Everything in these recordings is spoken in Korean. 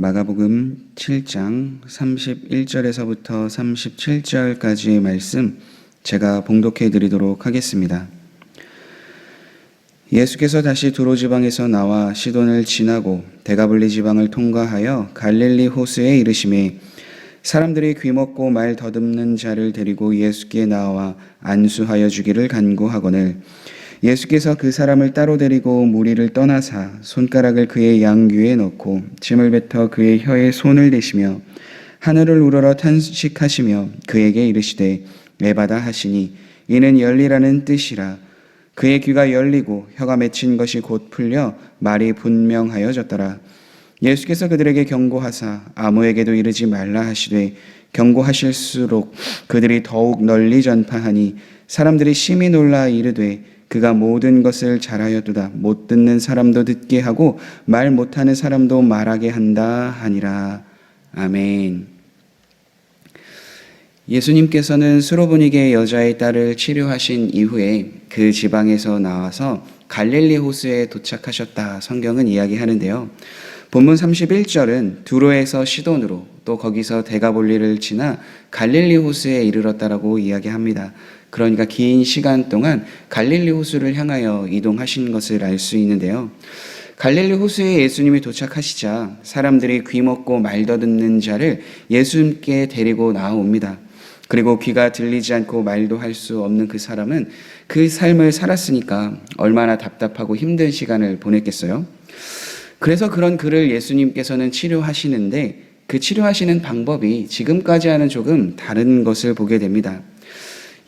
마가복음 7장 31절에서부터 37절까지의 말씀 제가 봉독해 드리도록 하겠습니다. 예수께서 다시 두로 지방에서 나와 시돈을 지나고 데가볼리 지방을 통과하여 갈릴리 호수에 이르시매 사람들이 귀먹고 말 더듬는 자를 데리고 예수께 나와 안수하여 주기를 간구하거늘 예수께서 그 사람을 따로 데리고 무리를 떠나사 손가락을 그의 양귀에 넣고 침을 뱉어 그의 혀에 손을 대시며 하늘을 우러러 탄식하시며 그에게 이르시되 에바다 하시니 이는 열리라는 뜻이라. 그의 귀가 열리고 혀가 맺힌 것이 곧 풀려 말이 분명하여졌더라. 예수께서 그들에게 경고하사 아무에게도 이르지 말라 하시되 경고하실수록 그들이 더욱 널리 전파하니 사람들이 심히 놀라 이르되 그가 모든 것을 잘하였도다. 못 듣는 사람도 듣게 하고 말 못하는 사람도 말하게 한다 하니라. 아멘. 예수님께서는 수로보니게 여자의 딸을 치료하신 이후에 그 지방에서 나와서 갈릴리 호수에 도착하셨다 성경은 이야기하는데요. 본문 31절은 두로에서 시돈으로 또 거기서 데가볼리를 지나 갈릴리 호수에 이르렀다라고 이야기합니다. 그러니까 긴 시간 동안 갈릴리 호수를 향하여 이동하신 것을 알 수 있는데요. 갈릴리 호수에 예수님이 도착하시자 사람들이 귀먹고 말 더듬는 자를 예수님께 데리고 나옵니다. 그리고 귀가 들리지 않고 말도 할 수 없는 그 사람은 그 삶을 살았으니까 얼마나 답답하고 힘든 시간을 보냈겠어요? 그래서 그런 그를 예수님께서는 치료하시는데 그 치료하시는 방법이 지금까지와는 조금 다른 것을 보게 됩니다.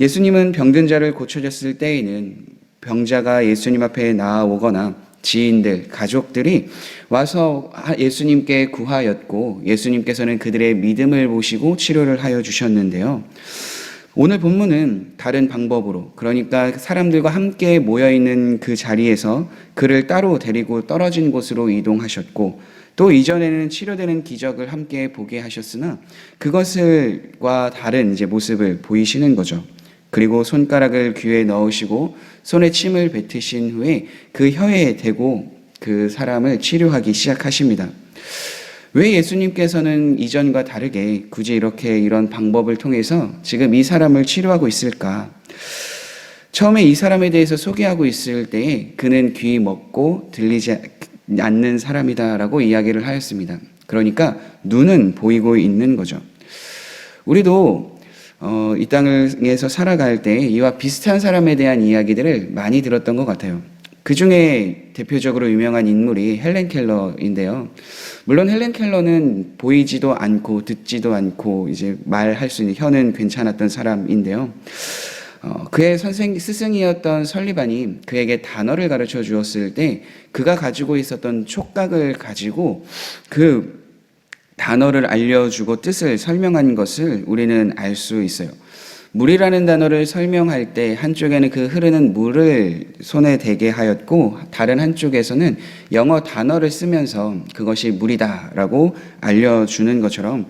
예수님은 병든 자를 고쳐줬을 때에는 병자가 예수님 앞에 나아오거나 지인들, 가족들이 와서 예수님께 구하였고 예수님께서는 그들의 믿음을 보시고 치료를 하여 주셨는데요. 오늘 본문은 다른 방법으로, 그러니까 사람들과 함께 모여있는 그 자리에서 그를 따로 데리고 떨어진 곳으로 이동하셨고 또 이전에는 치료되는 기적을 함께 보게 하셨으나 그것과 다른 모습을 보이시는 거죠. 그리고 손가락을 귀에 넣으시고 손에 침을 뱉으신 후에 그 혀에 대고 그 사람을 치료하기 시작하십니다. 왜 예수님께서는 이전과 다르게 굳이 이런 방법을 통해서 지금 이 사람을 치료하고 있을까? 처음에 이 사람에 대해서 소개하고 있을 때에 그는 귀 먹고 들리지 않는 사람이다라고 이야기를 하였습니다. 그러니까 눈은 보이고 있는 거죠. 우리도 이 땅에서 살아갈 때 이와 비슷한 사람에 대한 이야기들을 많이 들었던 것 같아요. 그 중에 대표적으로 유명한 인물이 헬렌 켈러인데요. 물론 헬렌 켈러는 보이지도 않고 듣지도 않고 말할 수 있는 혀는 괜찮았던 사람인데요. 그의 스승이었던 설리반이 그에게 단어를 가르쳐 주었을 때 그가 가지고 있었던 촉각을 가지고 그 단어를 알려주고 뜻을 설명한 것을 우리는 알 수 있어요. 물이라는 단어를 설명할 때 한쪽에는 그 흐르는 물을 손에 대게 하였고 다른 한쪽에서는 영어 단어를 쓰면서 그것이 물이다라고 알려주는 것처럼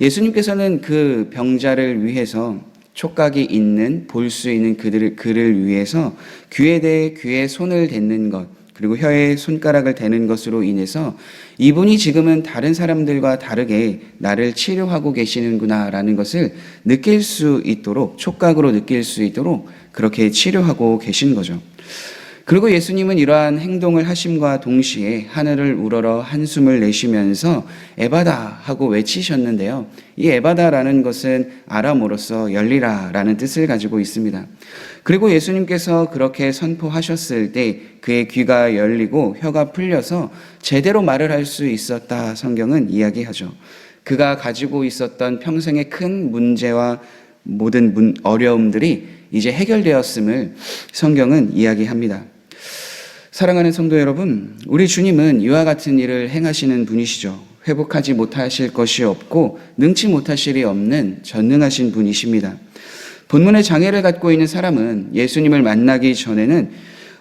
예수님께서는 그 병자를 위해서 촉각이 있는 볼 수 있는 그를 위해서 귀에 대해 귀에 손을 댔는 것 그리고 혀에 손가락을 대는 것으로 인해서 이분이 지금은 다른 사람들과 다르게 나를 치료하고 계시는구나라는 것을 느낄 수 있도록 촉각으로 느낄 수 있도록 그렇게 치료하고 계신 거죠. 그리고 예수님은 이러한 행동을 하심과 동시에 하늘을 우러러 한숨을 내쉬면서 에바다 하고 외치셨는데요. 이 에바다라는 것은 아람어로서 열리라라는 뜻을 가지고 있습니다. 그리고 예수님께서 그렇게 선포하셨을 때 그의 귀가 열리고 혀가 풀려서 제대로 말을 할 수 있었다 성경은 이야기하죠. 그가 가지고 있었던 평생의 큰 문제와 모든 어려움들이 이제 해결되었음을 성경은 이야기합니다. 사랑하는 성도 여러분, 우리 주님은 이와 같은 일을 행하시는 분이시죠. 회복하지 못하실 것이 없고 능치 못하실 일이 없는 전능하신 분이십니다. 본문의 장애를 갖고 있는 사람은 예수님을 만나기 전에는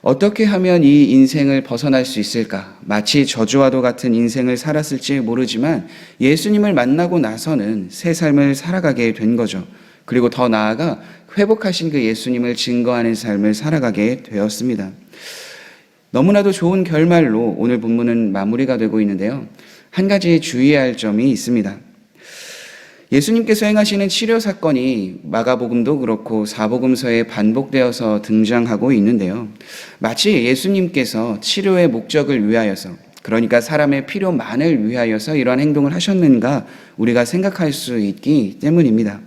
어떻게 하면 이 인생을 벗어날 수 있을까? 마치 저주와도 같은 인생을 살았을지 모르지만 예수님을 만나고 나서는 새 삶을 살아가게 된 거죠. 그리고 더 나아가 회복하신 그 예수님을 증거하는 삶을 살아가게 되었습니다. 너무나도 좋은 결말로 오늘 본문은 마무리가 되고 있는데요. 한 가지 주의할 점이 있습니다. 예수님께서 행하시는 치료 사건이 마가복음도 그렇고 사복음서에 반복되어서 등장하고 있는데요. 마치 예수님께서 치료의 목적을 위하여서, 그러니까 사람의 필요만을 위하여서 이러한 행동을 하셨는가 우리가 생각할 수 있기 때문입니다.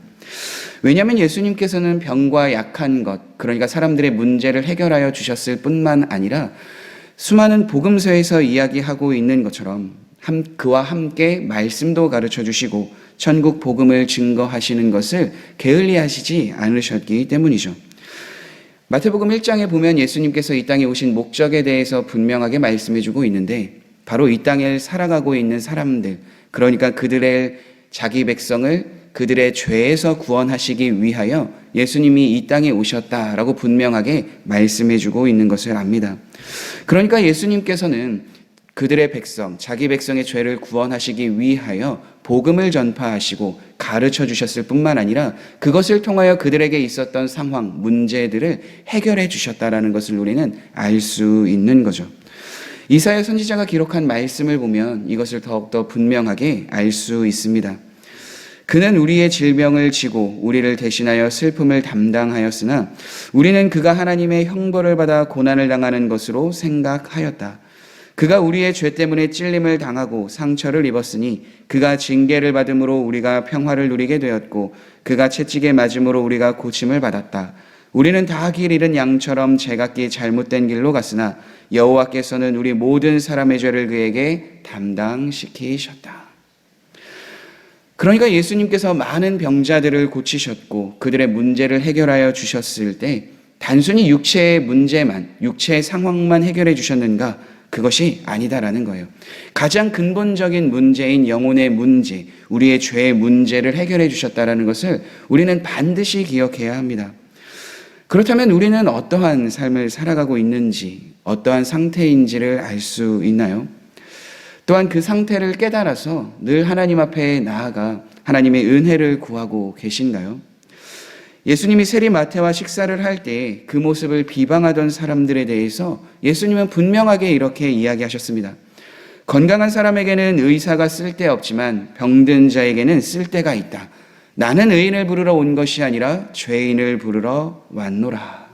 왜냐하면 예수님께서는 병과 약한 것, 그러니까 사람들의 문제를 해결하여 주셨을 뿐만 아니라 수많은 복음서에서 이야기하고 있는 것처럼 그와 함께 말씀도 가르쳐 주시고 천국 복음을 증거하시는 것을 게을리하시지 않으셨기 때문이죠. 마태복음 1장에 보면 예수님께서 이 땅에 오신 목적에 대해서 분명하게 말씀해 주고 있는데, 바로 이 땅에 살아가고 있는 사람들, 그러니까 그들의 자기 백성을 그들의 죄에서 구원하시기 위하여 예수님이 이 땅에 오셨다라고 분명하게 말씀해 주고 있는 것을 압니다. 그러니까 예수님께서는 그들의 백성, 자기 백성의 죄를 구원하시기 위하여 복음을 전파하시고 가르쳐 주셨을 뿐만 아니라 그것을 통하여 그들에게 있었던 상황, 문제들을 해결해 주셨다라는 것을 우리는 알 수 있는 거죠. 이사야 선지자가 기록한 말씀을 보면 이것을 더욱더 분명하게 알 수 있습니다. 그는 우리의 질병을 지고 우리를 대신하여 슬픔을 담당하였으나 우리는 그가 하나님의 형벌을 받아 고난을 당하는 것으로 생각하였다. 그가 우리의 죄 때문에 찔림을 당하고 상처를 입었으니 그가 징계를 받음으로 우리가 평화를 누리게 되었고 그가 채찍에 맞음으로 우리가 고침을 받았다. 우리는 다 길 잃은 양처럼 제각기 잘못된 길로 갔으나 여호와께서는 우리 모든 사람의 죄를 그에게 담당시키셨다. 그러니까 예수님께서 많은 병자들을 고치셨고 그들의 문제를 해결하여 주셨을 때 단순히 육체의 문제만, 육체의 상황만 해결해 주셨는가? 그것이 아니다라는 거예요. 가장 근본적인 문제인 영혼의 문제, 우리의 죄의 문제를 해결해 주셨다라는 것을 우리는 반드시 기억해야 합니다. 그렇다면 우리는 어떠한 삶을 살아가고 있는지, 어떠한 상태인지를 알 수 있나요? 또한 그 상태를 깨달아서 늘 하나님 앞에 나아가 하나님의 은혜를 구하고 계신가요? 예수님이 세리마태와 식사를 할 때 그 모습을 비방하던 사람들에 대해서 예수님은 분명하게 이렇게 이야기하셨습니다. 건강한 사람에게는 의사가 쓸데없지만 병든 자에게는 쓸데가 있다. 나는 의인을 부르러 온 것이 아니라 죄인을 부르러 왔노라.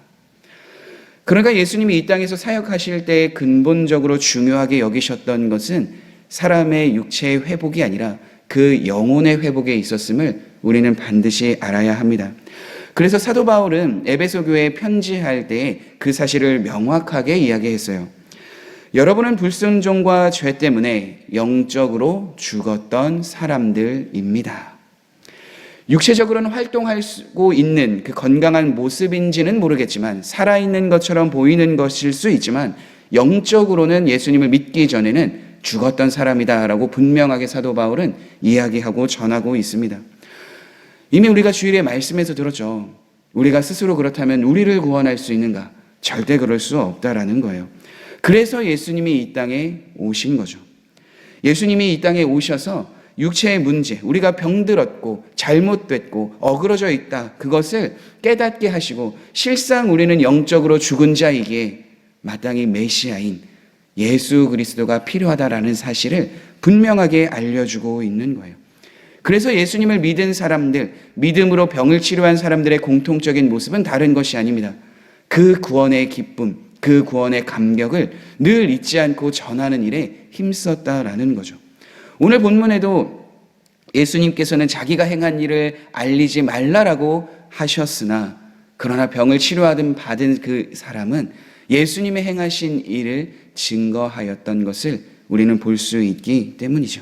그러니까 예수님이 이 땅에서 사역하실 때 근본적으로 중요하게 여기셨던 것은 사람의 육체의 회복이 아니라 그 영혼의 회복에 있었음을 우리는 반드시 알아야 합니다. 그래서 사도 바울은 에베소 교회에 편지할 때 그 사실을 명확하게 이야기했어요. 여러분은 불순종과 죄 때문에 영적으로 죽었던 사람들입니다. 육체적으로는 활동하고 있는 그 건강한 모습인지는 모르겠지만 살아있는 것처럼 보이는 것일 수 있지만 영적으로는 예수님을 믿기 전에는 죽었던 사람이다라고 분명하게 사도 바울은 이야기하고 전하고 있습니다. 이미 우리가 주일에 말씀에서 들었죠. 우리가 스스로 그렇다면 우리를 구원할 수 있는가? 절대 그럴 수 없다라는 거예요. 그래서 예수님이 이 땅에 오신 거죠. 예수님이 이 땅에 오셔서 육체의 문제, 우리가 병들었고 잘못됐고 어그러져 있다. 그것을 깨닫게 하시고 실상 우리는 영적으로 죽은 자이기에 마땅히 메시아인 예수 그리스도가 필요하다라는 사실을 분명하게 알려주고 있는 거예요. 그래서 예수님을 믿은 사람들, 믿음으로 병을 치료한 사람들의 공통적인 모습은 다른 것이 아닙니다. 그 구원의 기쁨, 그 구원의 감격을 늘 잊지 않고 전하는 일에 힘썼다라는 거죠. 오늘 본문에도 예수님께서는 자기가 행한 일을 알리지 말라라고 하셨으나 그러나 병을 치료하든 받은 그 사람은 예수님의 행하신 일을 증거하였던 것을 우리는 볼 수 있기 때문이죠.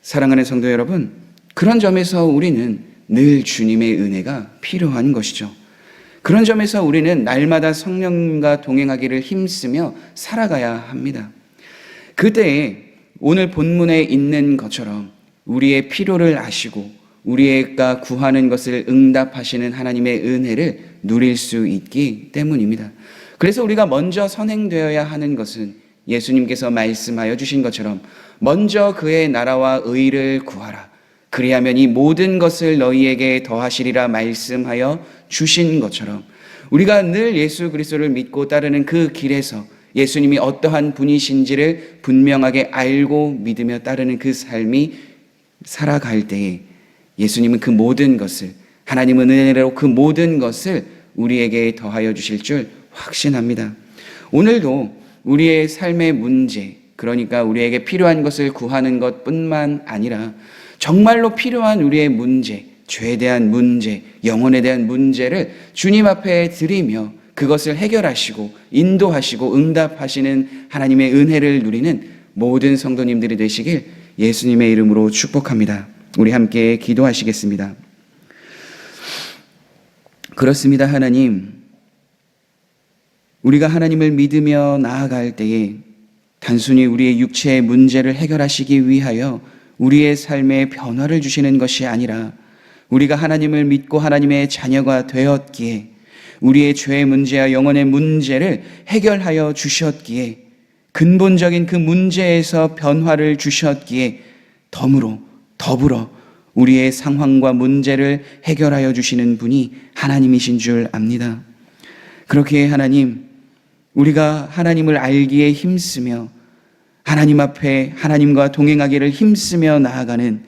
사랑하는 성도 여러분, 그런 점에서 우리는 늘 주님의 은혜가 필요한 것이죠. 그런 점에서 우리는 날마다 성령과 동행하기를 힘쓰며 살아가야 합니다. 그때에 오늘 본문에 있는 것처럼 우리의 필요를 아시고 우리가 구하는 것을 응답하시는 하나님의 은혜를 누릴 수 있기 때문입니다. 그래서 우리가 먼저 선행되어야 하는 것은 예수님께서 말씀하여 주신 것처럼 먼저 그의 나라와 의를 구하라. 그리하면 이 모든 것을 너희에게 더하시리라 말씀하여 주신 것처럼 우리가 늘 예수 그리스도를 믿고 따르는 그 길에서 예수님이 어떠한 분이신지를 분명하게 알고 믿으며 따르는 그 삶이 살아갈 때에 예수님은 그 모든 것을, 하나님은 은혜로 그 모든 것을 우리에게 더하여 주실 줄 확신합니다. 오늘도 우리의 삶의 문제, 그러니까 우리에게 필요한 것을 구하는 것뿐만 아니라 정말로 필요한 우리의 문제, 죄에 대한 문제, 영혼에 대한 문제를 주님 앞에 드리며 그것을 해결하시고 인도하시고 응답하시는 하나님의 은혜를 누리는 모든 성도님들이 되시길 예수님의 이름으로 축복합니다. 우리 함께 기도하시겠습니다. 그렇습니다. 하나님, 우리가 하나님을 믿으며 나아갈 때에 단순히 우리의 육체의 문제를 해결하시기 위하여 우리의 삶에 변화를 주시는 것이 아니라 우리가 하나님을 믿고 하나님의 자녀가 되었기에 우리의 죄의 문제와 영혼의 문제를 해결하여 주셨기에 근본적인 그 문제에서 변화를 주셨기에 더불어 우리의 상황과 문제를 해결하여 주시는 분이 하나님이신 줄 압니다. 그렇기에 하나님, 우리가 하나님을 알기에 힘쓰며 하나님 앞에 하나님과 동행하기를 힘쓰며 나아가는,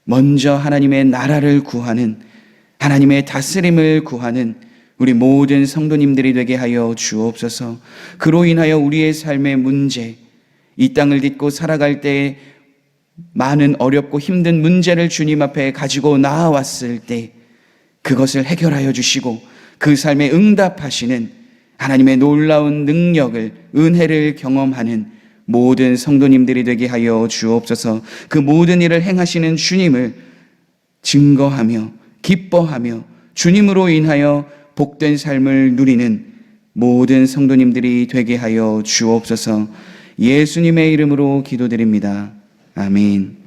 먼저 하나님의 나라를 구하는, 하나님의 다스림을 구하는 우리 모든 성도님들이 되게 하여 주옵소서. 그로 인하여 우리의 삶의 문제, 이 땅을 딛고 살아갈 때 많은 어렵고 힘든 문제를 주님 앞에 가지고 나아왔을 때 그것을 해결하여 주시고 그 삶에 응답하시는 하나님의 놀라운 능력을, 은혜를 경험하는 모든 성도님들이 되게 하여 주옵소서. 그 모든 일을 행하시는 주님을 증거하며 기뻐하며 주님으로 인하여 복된 삶을 누리는 모든 성도님들이 되게 하여 주옵소서. 예수님의 이름으로 기도드립니다. 아멘.